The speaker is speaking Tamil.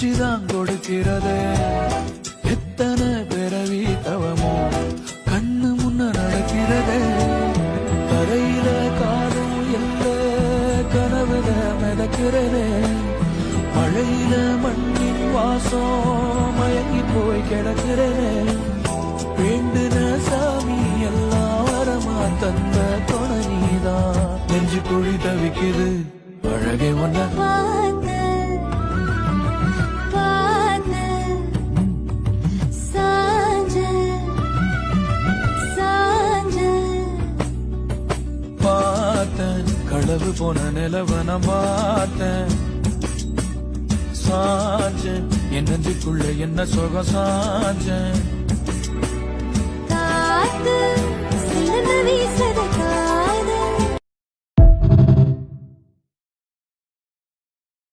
பிச்சுதான் கொடுக்கிறதே எத்தனை பிறவி தவமோ கண்ணு முன்ன நடக்கிறதே தரையில காலும் இல்ல கனவுல மிதக்கிறதே மழையில மண்ணின் வாசம் மயங்கி போய் கிடக்கிறதே வேண்டுன சாமி எல்லாம் வரமா தந்த துணை நீதான் நெஞ்சு குழி தவிக்குது அழகே ஒன்ன களவு போன நிலவன பார்த்தேன் சாஞ்சேன் என் நெஞ்சுக்குள்ள என்ன சுகம் சாஞ்சேன்